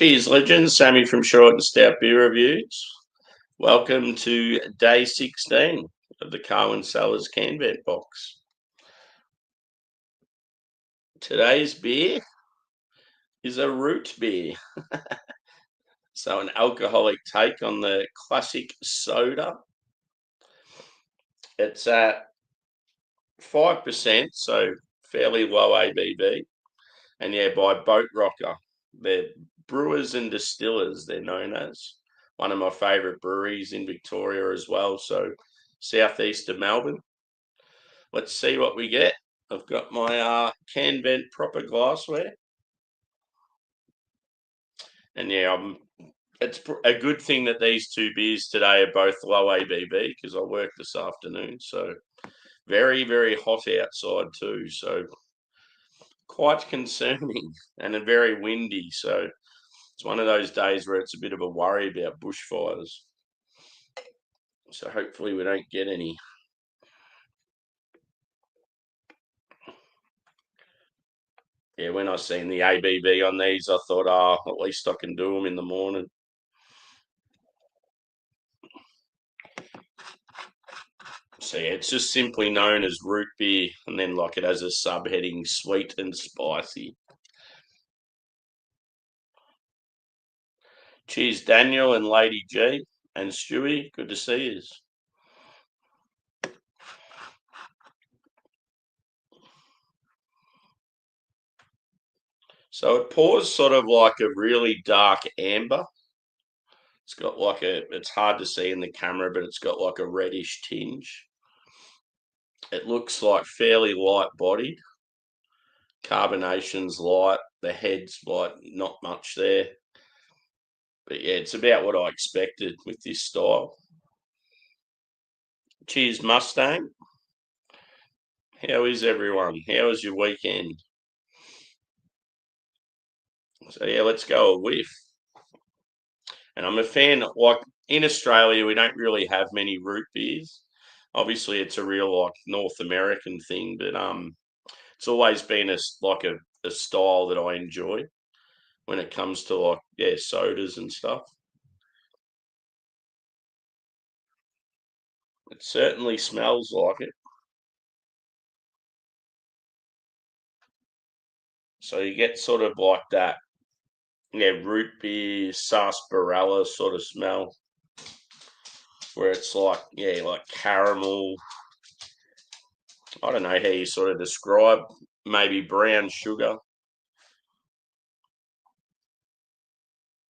Cheers, legends. Sammy from Short and Stout Beer Reviews. Welcome to day 16 of the CARWYN Cellars can vent box. Today's beer is a root beer. So an alcoholic take on the classic soda. It's at 5%, so fairly low ABV. And yeah, by Boatrocker. They're Brewers and Distillers, they're known as. One of my favourite breweries in Victoria as well, so southeast of Melbourne. Let's see what we get. I've got my can vent proper glassware. And yeah, it's a good thing that these two beers today are both low ABV because I work this afternoon, so very, very hot outside too, so quite concerning and very windy, so it's one of those days where it's a bit of a worry about bushfires. So hopefully we don't get any. Yeah, when I seen the ABV on these, I thought, at least I can do them in the morning. So yeah, it's just simply known as root beer, and then like it has a subheading sweet and spicy. Cheers, Daniel and Lady G and Stewie. Good to see you. So it pours sort of like a really dark amber. It's got like it's hard to see in the camera, but it's got like a reddish tinge. It looks like fairly light bodied. Carbonation's light. The head's like not much there. But yeah, it's about what I expected with this style. Cheers, Mustang. How is everyone? How was your weekend? So yeah, let's go a whiff. And I'm a fan, like in Australia, we don't really have many root beers. Obviously, it's a real like North American thing, but it's always been a style that I enjoy when it comes to like sodas and stuff. It certainly smells like it. So you get sort of like that, root beer, sarsaparilla sort of smell, where it's like, like caramel. I don't know how you sort of describe, maybe brown sugar,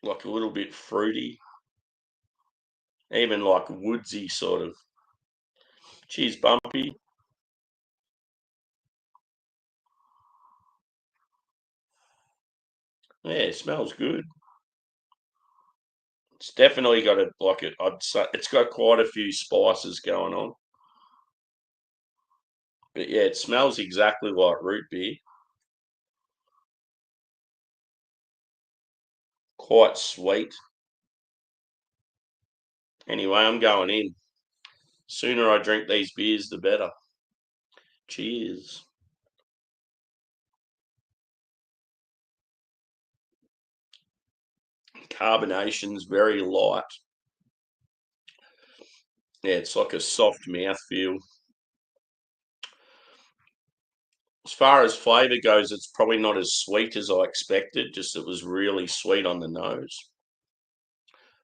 like a little bit fruity, even like woodsy sort of. Cheers, Bumpy. Yeah, it smells good. It's definitely got I'd say it's got quite a few spices going on. But yeah, it smells exactly like root beer. Quite sweet. Anyway, I'm going in. Sooner I drink these beers, the better. Cheers. Carbonation's very light. Yeah, it's like a soft mouthfeel. As far as flavour goes, it's probably not as sweet as I expected, just it was really sweet on the nose.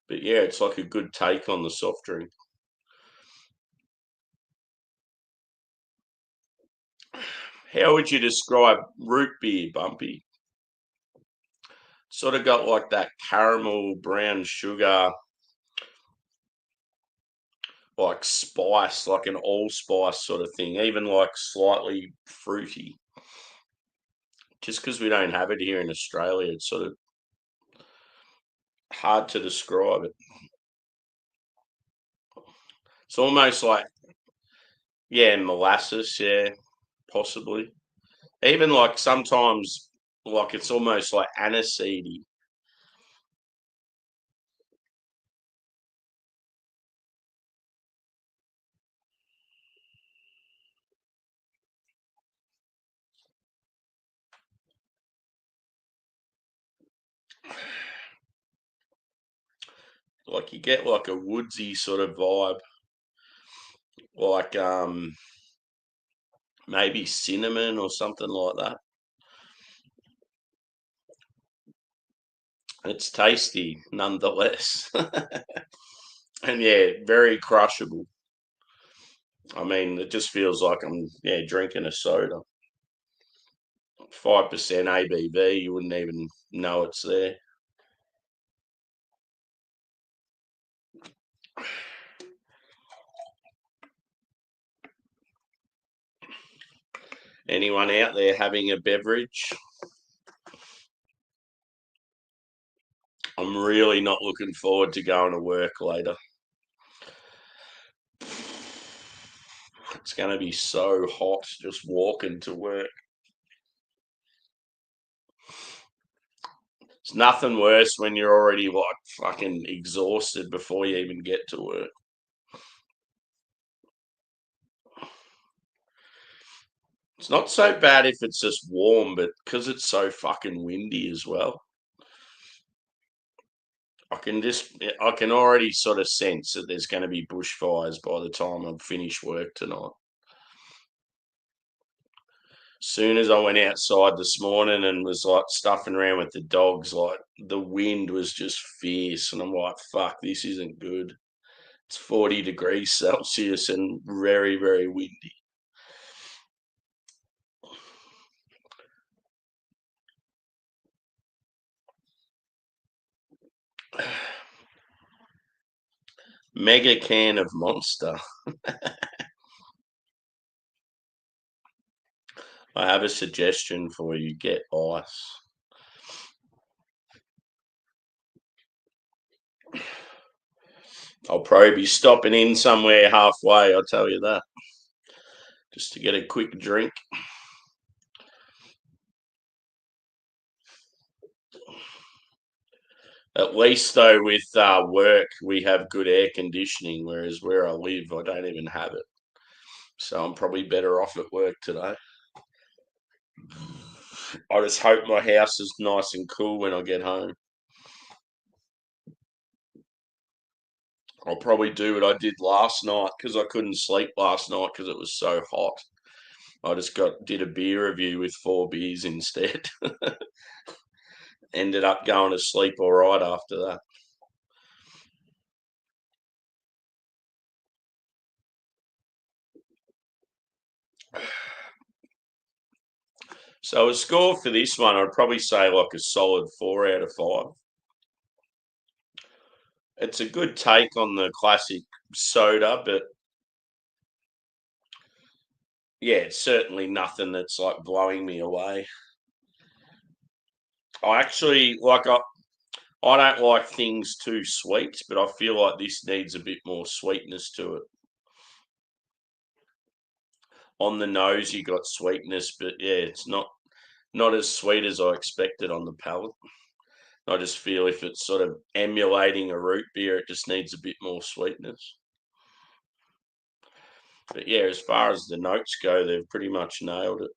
But yeah, it's like a good take on the soft drink. How would you describe root beer, Bumpy? Sort of got like that caramel, brown sugar, like spice, like an allspice sort of thing, even like slightly fruity. Just because we don't have it here in Australia, it's sort of hard to describe it. It's almost like, molasses, possibly. Even like sometimes, like it's almost like aniseedy. Like you get like a woodsy sort of vibe, like maybe cinnamon or something like that. It's tasty nonetheless. And yeah, very crushable. I mean, it just feels like I'm drinking a soda. 5% ABV, you wouldn't even know it's there. Anyone out there having a beverage? I'm really not looking forward to going to work later. It's going to be so hot just walking to work. It's nothing worse when you're already like fucking exhausted before you even get to work. It's not so bad if it's just warm, but because it's so fucking windy as well, I can already sort of sense that there's going to be bushfires by the time I finish work tonight. Soon as I went outside this morning and was like stuffing around with the dogs, like the wind was just fierce, and I'm like, fuck, this isn't good. It's 40 degrees Celsius and very, very windy. Mega can of Monster. I have a suggestion for you. Get ice. I'll probably be stopping in somewhere halfway, I'll tell you that. Just to get a quick drink. At least, though, with work, we have good air conditioning, whereas where I live, I don't even have it. So I'm probably better off at work today. I just hope my house is nice and cool when I get home. I'll probably do what I did last night because I couldn't sleep last night because it was so hot. I just did a beer review with 4 beers instead. Ended up going to sleep all right after that. So a score for this one, I'd probably say like a solid 4 out of 5. It's a good take on the classic soda, but yeah, it's certainly nothing that's like blowing me away. I actually I don't like things too sweet, but I feel like this needs a bit more sweetness to it. On the nose, you got sweetness, but yeah, it's not as sweet as I expected on the palate. I just feel if it's sort of emulating a root beer, it just needs a bit more sweetness. But yeah, as far as the notes go, they've pretty much nailed it.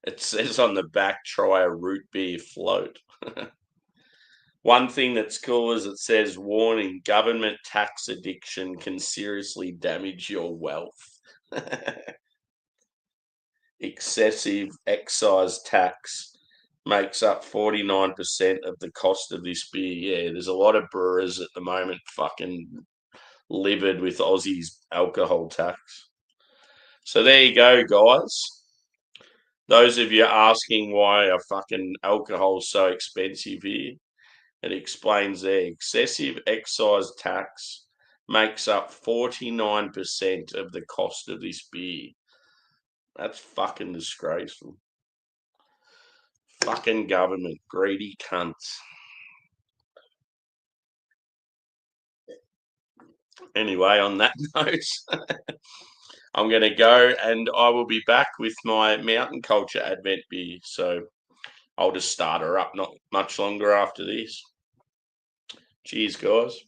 It says on the back, try a root beer float. One thing that's cool is it says, warning, government tax addiction can seriously damage your wealth. Excessive excise tax makes up 49% of the cost of this beer. Yeah, there's a lot of brewers at the moment fucking livid with Aussie's alcohol tax. So there you go, guys. Those of you asking why a fucking alcohol's so expensive here, it explains there. Excessive excise tax makes up 49% of the cost of this beer. That's fucking disgraceful. Fucking government, greedy cunts. Anyway, on that note, I'm going to go and I will be back with my mountain culture advent beer. So I'll just start her up not much longer after this. Cheers, guys.